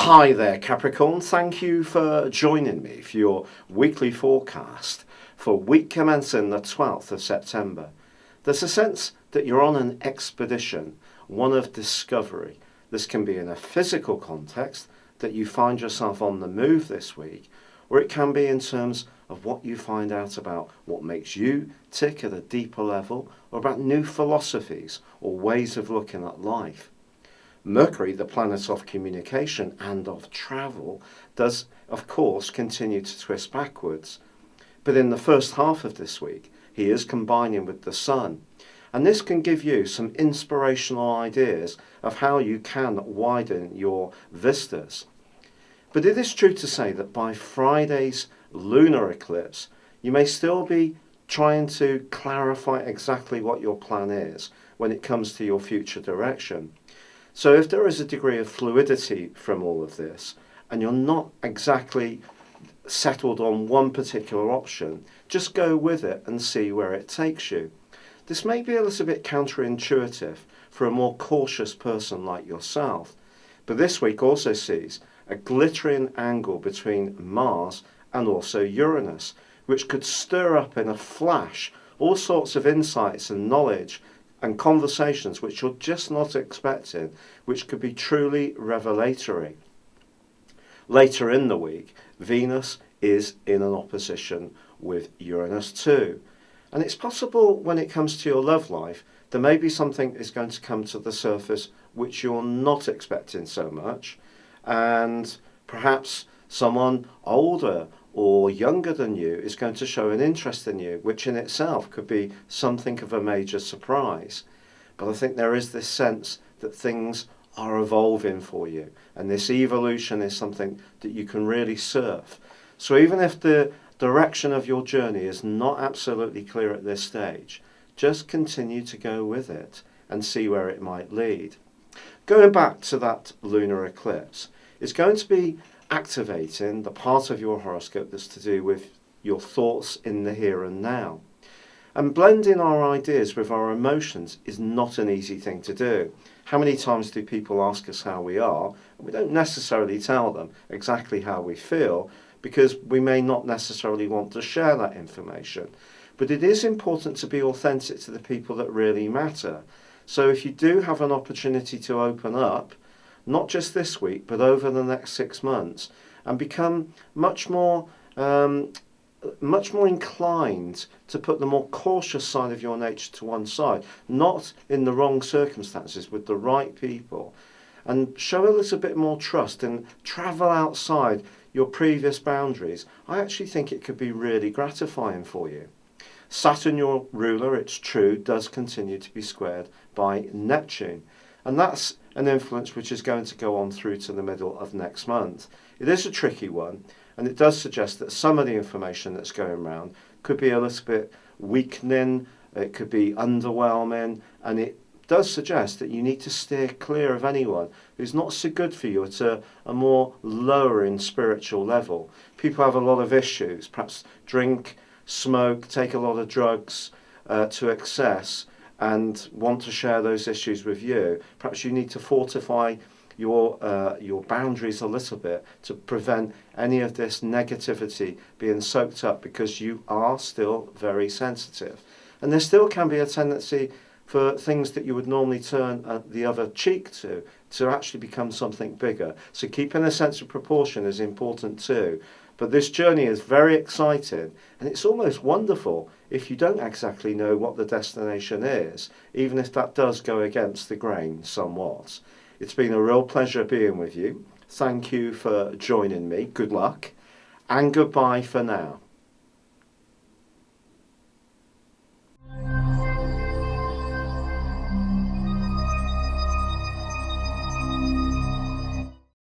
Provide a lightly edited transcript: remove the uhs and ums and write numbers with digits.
Hi there, Capricorn. Thank you for joining me for your weekly forecast for week commencing the 12th of September. There's a sense that you're on an expedition, one of discovery. This can be in a physical context, that you find yourself on the move this week, or it can be in terms of what you find out about what makes you tick at a deeper level, or about new philosophies or ways of looking at life. Mercury, the planet of communication and of travel, does of course continue to twist backwards. But in the first half of this week, he is combining with the Sun. And this can give you some inspirational ideas of how you can widen your vistas. But it is true to say that by Friday's lunar eclipse, you may still be trying to clarify exactly what your plan is when it comes to your future direction. So if there is a degree of fluidity from all of this, and you're not exactly settled on one particular option, just go with it and see where it takes you. This may be a little bit counterintuitive for a more cautious person like yourself, but this week also sees a glittering angle between Mars and also Uranus, which could stir up in a flash all sorts of insights and knowledge and conversations which you're just not expecting, which could be truly revelatory. Later in the week, Venus is in an opposition with Uranus too. And it's possible when it comes to your love life, there may be something is going to come to the surface which you're not expecting so much. And perhaps someone older or younger than you is going to show an interest in you, which in itself could be something of a major surprise. But I think there is this sense that things are evolving for you, and this evolution is something that you can really surf. So even if the direction of your journey is not absolutely clear at this stage, just continue to go with it and see where it might lead. Going back to that lunar eclipse, it's going to be activating the part of your horoscope that's to do with your thoughts in the here and now. And blending our ideas with our emotions is not an easy thing to do. How many times do people ask us how we are, and we don't necessarily tell them exactly how we feel, because we may not necessarily want to share that information. But it is important to be authentic to the people that really matter. So if you do have an opportunity to open up, not just this week, but over the next 6 months, and become much more inclined to put the more cautious side of your nature to one side, not in the wrong circumstances, with the right people, and show a little bit more trust and travel outside your previous boundaries, I actually think it could be really gratifying for you. Saturn, your ruler, it's true, does continue to be squared by Neptune. And that's an influence which is going to go on through to the middle of next month. It is a tricky one, and it does suggest that some of the information that's going around could be a little bit weakening, it could be underwhelming, and it does suggest that you need to steer clear of anyone who's not so good for you at a more lowering spiritual level. People have a lot of issues, perhaps drink, smoke, take a lot of drugs to excess, and want to share those issues with you. Perhaps you need to fortify your boundaries a little bit to prevent any of this negativity being soaked up, because you are still very sensitive. And there still can be a tendency for things that you would normally turn the other cheek to actually become something bigger. So keeping a sense of proportion is important too. But this journey is very exciting, and it's almost wonderful if you don't exactly know what the destination is, even if that does go against the grain somewhat. It's been a real pleasure being with you. Thank you for joining me. Good luck, and goodbye for now.